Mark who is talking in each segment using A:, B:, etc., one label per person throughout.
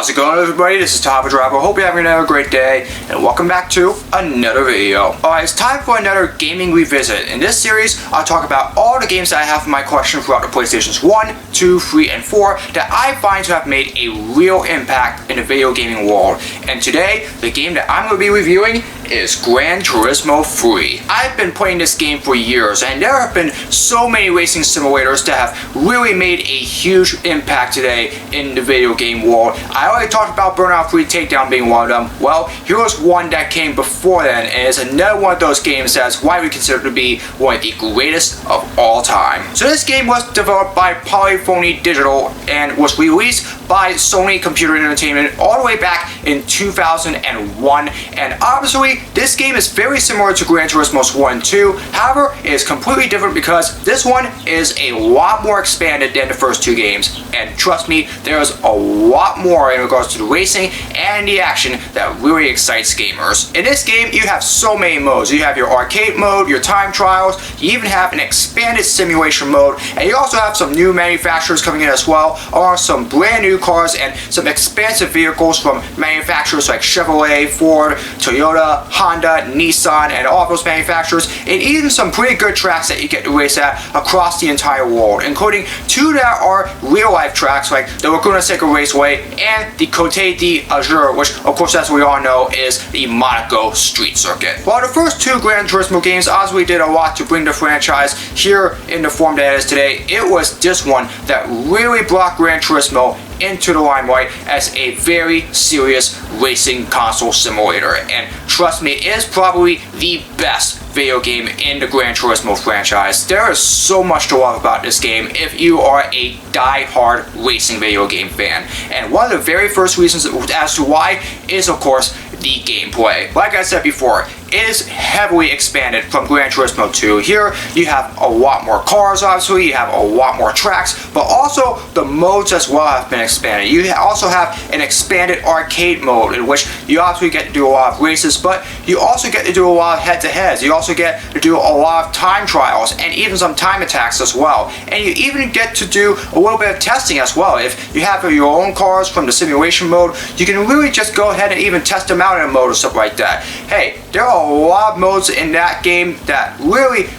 A: How's it going, everybody? This is Tava Driver. Hope you're having another great day, and welcome back to another video. Alright, it's time for another gaming revisit. In this series, I'll talk about all the games that I have in my collection throughout the PlayStations 1, 2, 3, and 4 that I find to have made a real impact in the video gaming world. And today, the game that I'm going to be reviewing is Gran Turismo 3. I've been playing this game for years, and there have been so many racing simulators that have really made a huge impact today in the video game world. I already talked about Burnout 3 Takedown being one of them. Well, here's one that came before then, and it's another one of those games that's widely considered to be one of the greatest of all time. So this game was developed by Polyphony Digital and was released by Sony Computer Entertainment all the way back in 2001, and obviously this game is very similar to Gran Turismo 1 and 2. However, it is completely different because this one is a lot more expanded than the first two games, and trust me, there is a lot more in regards to the racing and the action that really excites gamers. In this game, you have so many modes. You have your arcade mode, your time trials, you even have an expanded simulation mode, and you also have some new manufacturers coming in as well, along with some brand new cars and some expansive vehicles from manufacturers like Chevrolet, Ford, Toyota, Honda, Nissan, and all of those manufacturers, and even some pretty good tracks that you get to race at across the entire world, including two that are real-life tracks like the Laguna Seca Raceway and the Côte d'Azur, which of course, as we all know, is the Monaco Street Circuit. While the first two Gran Turismo games obviously did a lot to bring the franchise here in the form that it is today, it was this one that really brought Gran Turismo into the limelight as a very serious racing console simulator, and trust me, it is probably the best video game in the Gran Turismo franchise. There is so much to love about this game if you are a die-hard racing video game fan, and one of the very first reasons as to why is of course the gameplay. Like I said before, it is heavily expanded from Gran Turismo 2. Here you have a lot more cars, obviously, you have a lot more tracks, but also the modes as well have been expanded. You also have an expanded arcade mode in which you obviously get to do a lot of races, but you also get to do a lot of head-to-heads. You also get to do a lot of time trials and even some time attacks as well. And you even get to do a little bit of testing as well. If you have your own cars from the simulation mode, you can really just go ahead and even test them out in a mode or something like that. Hey, there are a lot of modes in that game that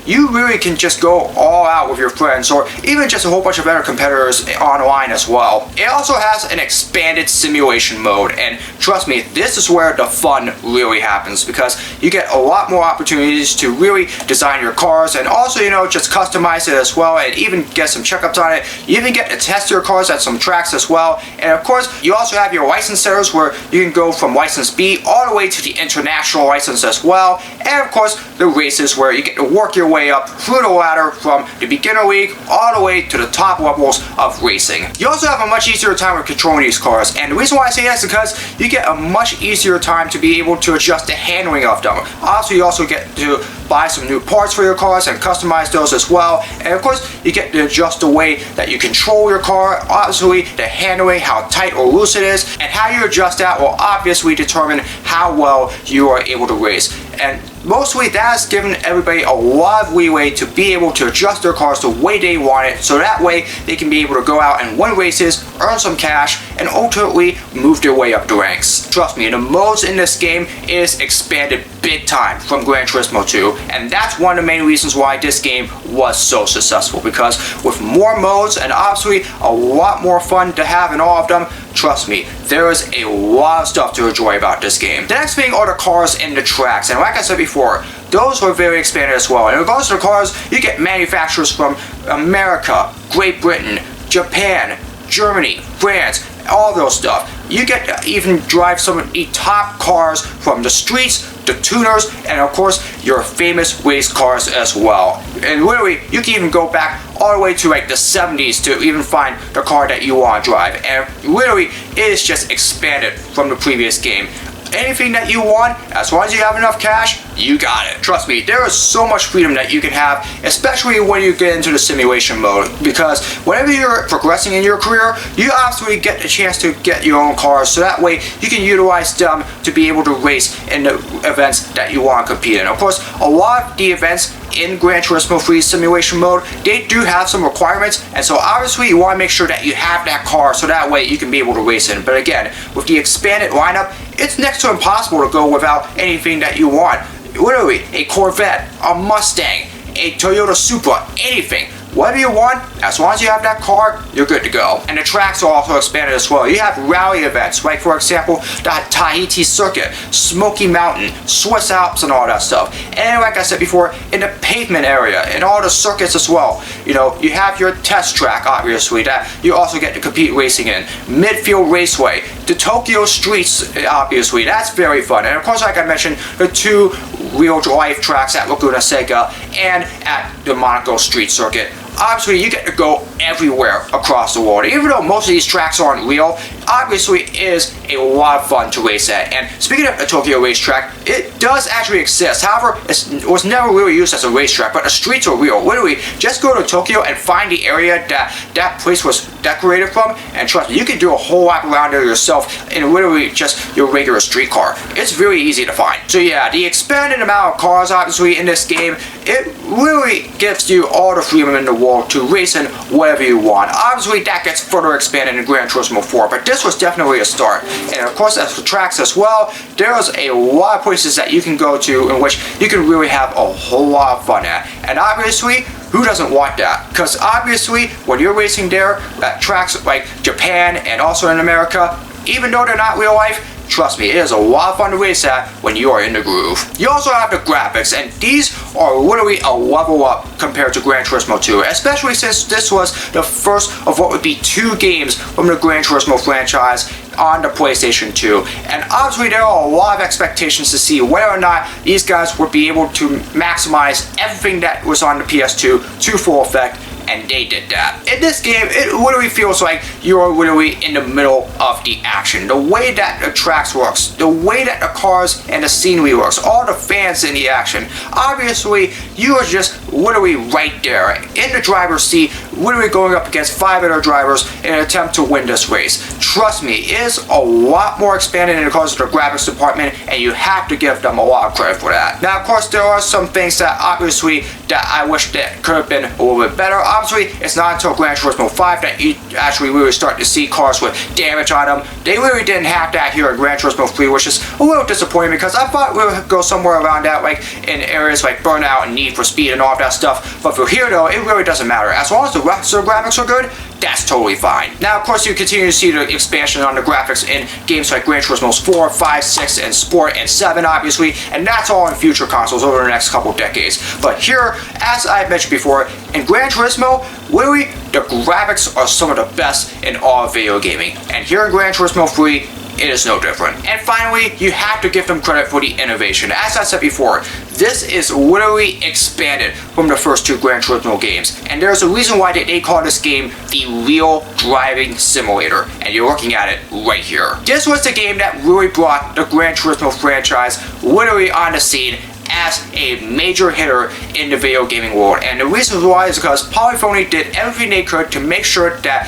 A: you really can just go all out with your friends, or even just a whole bunch of other competitors online as well. It also has an expanded simulation mode, and trust me, this is where the fun really happens, because you get a lot more opportunities to really design your cars, and also, just customize it as well, and even get some checkups on it. You even get to test your cars at some tracks as well, and of course, you also have your license setters where you can go from license B all the way to the international license as well, and of course, the races where you get to work your way up through the ladder from the beginner league all the way to the top levels of racing. You also have a much easier time with controlling these cars, and the reason why I say that is because you get a much easier time to be able to adjust the handling of them. Also, you also get to buy some new parts for your cars and customize those as well, and of course, you get to adjust the way that you control your car, obviously the handling, how tight or loose it is, and how you adjust that will obviously determine how well you are able to race. And mostly that has given everybody a lot of leeway to be able to adjust their cars the way they want it, so that way they can be able to go out and win races, earn some cash, and ultimately move their way up the ranks. Trust me, the modes in this game is expanded big time from Gran Turismo 2, and that's one of the main reasons why this game was so successful, because with more modes and obviously a lot more fun to have in all of them, trust me, there is a lot of stuff to enjoy about this game. The next thing are the cars and the tracks, and like I said before, those were very expanded as well. In regards to the cars, you get manufacturers from America, Great Britain, Japan, Germany, France, all those stuff. You get to even drive some of the top cars from the streets, the tuners, and of course your famous race cars as well. And literally, you can even go back all the way to like the 70s to even find the car that you want to drive. And literally, it is just expanded from the previous game. Anything that you want, as long as you have enough cash, you got it. Trust me, there is so much freedom that you can have, especially when you get into the simulation mode, because whenever you're progressing in your career, you obviously get a chance to get your own cars, so that way you can utilize them to be able to race in the events that you want to compete in. Of course, a lot of the events in Gran Turismo 3 simulation mode, they do have some requirements, and so obviously you want to make sure that you have that car so that way you can be able to race in. But again, with the expanded lineup, it's next to impossible to go without anything that you want. Literally, a Corvette, a Mustang, a Toyota Supra, anything. Whatever you want, as long as you have that car, you're good to go. And the tracks are also expanded as well. You have rally events, like for example, the Tahiti Circuit, Smoky Mountain, Swiss Alps, and all that stuff. And like I said before, in the pavement area, and all the circuits as well. You know, you have your test track, obviously, that you also get to compete racing in. Midfield Raceway, the Tokyo Streets, obviously, that's very fun. And of course, like I mentioned, the two real-life tracks at Laguna Seca and at the Monaco Street Circuit. Obviously, you get to go everywhere across the world. Even though most of these tracks aren't real, obviously it is a lot of fun to race at. And speaking of the Tokyo racetrack, it does actually exist. However, it was never really used as a racetrack, but the streets are real. Literally, just go to Tokyo and find the area that place was decorated from, and trust me, you can do a whole lap around there yourself in literally just your regular street car. It's very easy to find. So yeah, the expanded amount of cars, obviously, in this game, it really gives you all the freedom in the world to race in whatever you want. Obviously, that gets further expanded in Gran Turismo 4, but this was definitely a start. And of course, as for tracks as well, there's a lot of places that you can go to in which you can really have a whole lot of fun at. And obviously, who doesn't want that? Because obviously, when you're racing there at tracks like Japan and also in America, even though they're not real life, trust me, it is a lot of fun to race at when you are in the groove. You also have the graphics, and these are literally a level up compared to Gran Turismo 2, especially since this was the first of what would be 2 games from the Gran Turismo franchise on the PlayStation 2. And obviously there are a lot of expectations to see whether or not these guys would be able to maximize everything that was on the PS2 to full effect, and they did that. In this game, it literally feels like you're literally in the middle of the action. The way that the tracks works, the way that the cars and the scenery works, all the fans in the action. Obviously, you are just literally right there in the driver's seat, literally going up against 5 other drivers in an attempt to win this race. Trust me, it is a lot more expanded in regards to the graphics department, and you have to give them a lot of credit for that. Now, of course, there are some things that obviously that I wish that could have been a little bit better. Obviously, it's not until Gran Turismo 5 that you actually really start to see cars with damage on them. They really didn't have that here in Gran Turismo 3, which is a little disappointing because I thought we would go somewhere around that, like in areas like Burnout and Need for Speed and all that stuff. But for here, though, it really doesn't matter. As long as the rest of the graphics are good, that's totally fine. Now, of course, you continue to see the expansion on the graphics in games like Gran Turismo 4, 5, 6, and Sport, and 7, obviously, and that's all in future consoles over the next couple decades. But here, as I mentioned before, in Gran Turismo, literally, the graphics are some of the best in all of video gaming. And here in Gran Turismo 3, it is no different. And finally, you have to give them credit for the innovation. As I said before, this is literally expanded from the first 2 Gran Turismo games. And there's a reason why they call this game the real driving simulator. And you're looking at it right here. This was the game that really brought the Gran Turismo franchise literally on the scene as a major hitter in the video gaming world. And the reason why is because Polyphony did everything they could to make sure that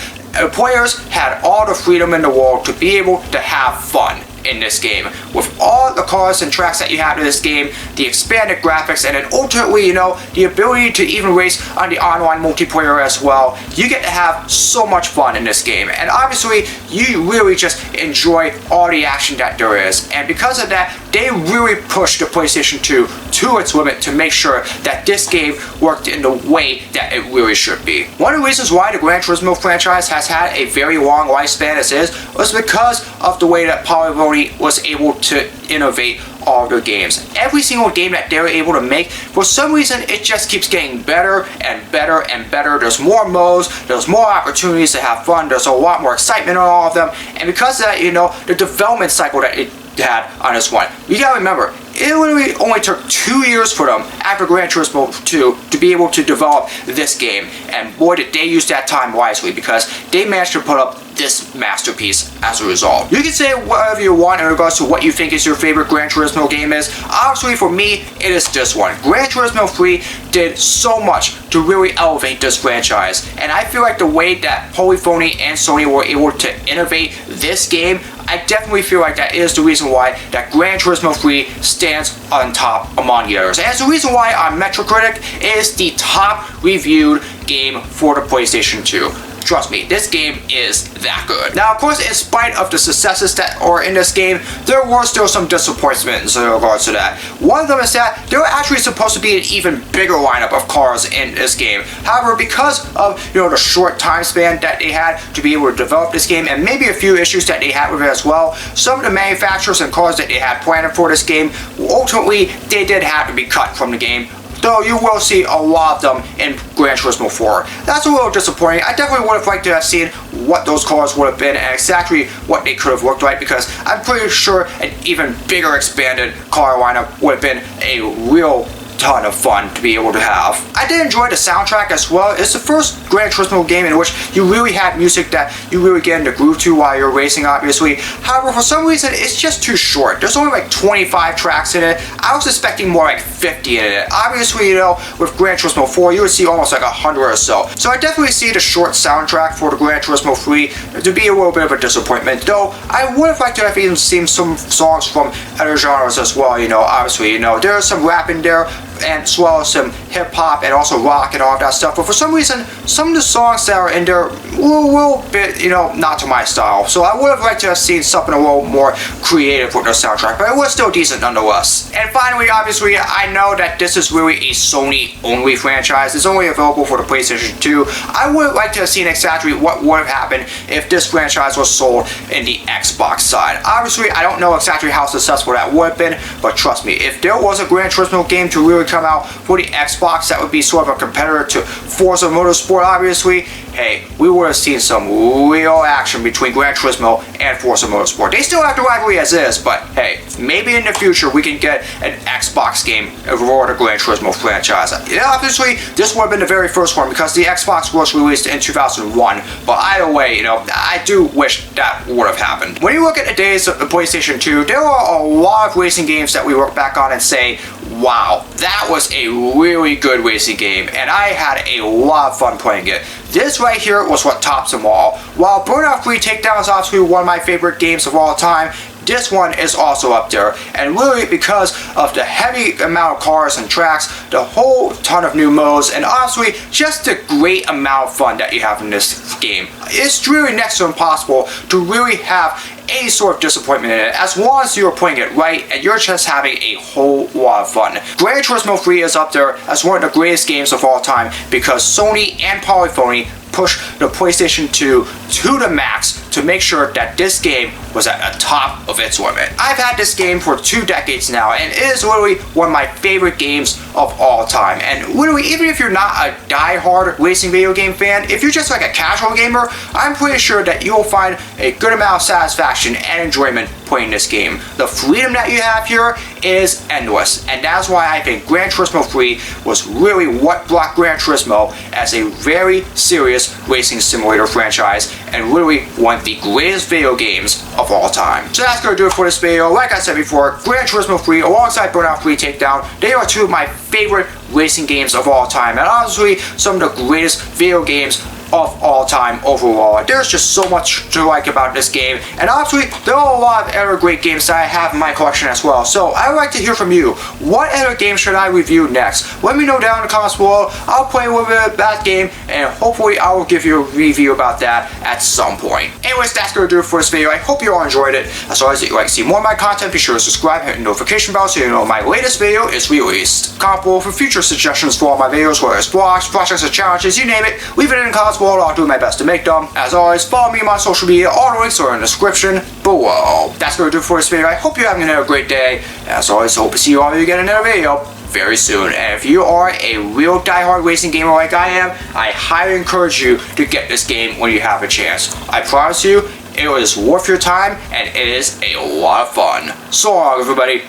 A: players had all the freedom in the world to be able to have fun in this game. With all the cars and tracks that you have in this game, the expanded graphics, and then ultimately, you know, the ability to even race on the online multiplayer as well, you get to have so much fun in this game. And obviously, you really just enjoy all the action that there is. And because of that, they really pushed the PlayStation 2 to its limit to make sure that this game worked in the way that it really should be. One of the reasons why the Gran Turismo franchise has had a very long lifespan as is was because of the way that Polyphony was able to innovate all their games. Every single game that they're able to make, for some reason, it just keeps getting better and better and better. There's more modes, there's more opportunities to have fun, there's a lot more excitement on all of them, and because of that, you know, the development cycle that it had on this one. You gotta remember, it literally only took 2 years for them after Gran Turismo 2 to be able to develop this game, and boy did they use that time wisely because they managed to put up this masterpiece as a result. You can say whatever you want in regards to what you think is your favorite Gran Turismo game is. Obviously for me, it is this one. Gran Turismo 3 did so much to really elevate this franchise, and I feel like the way that Polyphony and Sony were able to innovate this game, I definitely feel like that is the reason why that Gran Turismo 3 stands on top among the others. And it's the reason why on Metacritic is the top reviewed game for the PlayStation 2. Trust me, this game is that good. Now, of course, in spite of the successes that are in this game, there were still some disappointments in regards to that. One of them is that there were actually supposed to be an even bigger lineup of cars in this game. However, because of the short time span that they had to be able to develop this game, and maybe a few issues that they had with it as well, some of the manufacturers and cars that they had planned for this game, ultimately, they did have to be cut from the game. Though you will see a lot of them in Gran Turismo 4. That's a little disappointing. I definitely would have liked to have seen what those cars would have been and exactly what they could have looked like, because I'm pretty sure an even bigger expanded car lineup would have been a real ton of fun to be able to have. I did enjoy the soundtrack as well. It's the first Gran Turismo game in which you really had music that you really get in the groove to while you're racing, obviously. However, for some reason, it's just too short. There's only like 25 tracks in it. I was expecting more like 50 in it. Obviously, with Gran Turismo 4, you would see almost like 100 or so. So I definitely see the short soundtrack for the Gran Turismo 3 to be a little bit of a disappointment. Though, I would have liked to have even seen some songs from other genres as well, obviously, there's some rap in there, and as well as some hip-hop and also rock and all of that stuff. But for some reason, some of the songs that are in there were a little bit, not to my style. So I would have liked to have seen something a little more creative with the soundtrack, but it was still decent nonetheless. And finally, obviously, I know that this is really a Sony-only franchise. It's only available for the PlayStation 2. I would like to have seen exactly what would have happened if this franchise was sold in the Xbox side. Obviously, I don't know exactly how successful that would have been, but trust me, if there was a Gran Turismo game to really come out for the Xbox that would be sort of a competitor to Forza Motorsport, obviously, hey, we would have seen some real action between Gran Turismo and Forza Motorsport. They still have the rivalry as is, but hey, maybe in the future we can get an Xbox game for the Gran Turismo franchise. Obviously, this would have been the very first one because the Xbox was released in 2001, but either way, I do wish that would have happened. When you look at the days of the PlayStation 2, there are a lot of racing games that we look back on and say, wow, that was a really good racing game, and I had a lot of fun playing it. This right here was what tops them all. While Burnout 3 Takedown is obviously one of my favorite games of all time, this one is also up there, and really because of the heavy amount of cars and tracks, the whole ton of new modes, and honestly, just the great amount of fun that you have in this game. It's really next to impossible to really have any sort of disappointment in it, as long as you're playing it right and you're just having a whole lot of fun. Gran Turismo 3 is up there as one of the greatest games of all time because Sony and Polyphony pushed the PlayStation 2 to the max to make sure that this game was at the top of its limit. I've had this game for 2 decades now, and it is literally one of my favorite games of all time. And literally, even if you're not a die-hard racing video game fan, if you're just like a casual gamer, I'm pretty sure that you'll find a good amount of satisfaction and enjoyment playing this game. The freedom that you have here is endless, and that's why I think Gran Turismo 3 was really what brought Gran Turismo as a very serious racing simulator franchise, and really one of the greatest video games of all time. So that's going to do it for this video. Like I said before, Gran Turismo 3 alongside Burnout 3 Takedown, they are 2 of my favorite racing games of all time, and honestly, some of the greatest video games of all time overall. There's just so much to like about this game, and obviously there are a lot of other great games that I have in my collection as well. So I would like to hear from you. What other game should I review next? Let me know down in the comments below. I'll play a little bit of that game, and hopefully I will give you a review about that at some point. Anyways, that's going to do it for this video. I hope you all enjoyed it. As always, if you'd like to see more of my content, be sure to subscribe and hit the notification bell so you know when my latest video is released. Comment below for future suggestions for all my videos, whether it's vlogs, projects, or challenges, you name it. Leave it in the comments below. I'll do my best to make them. As always, follow me on my social media. All the links are in the description below. That's going to do it for this video. I hope you're having another great day. As always, hope to see you all again in another video very soon. And if you are a real die-hard racing gamer like I am, I highly encourage you to get this game when you have a chance. I promise you, it is worth your time, and it is a lot of fun. So long, everybody.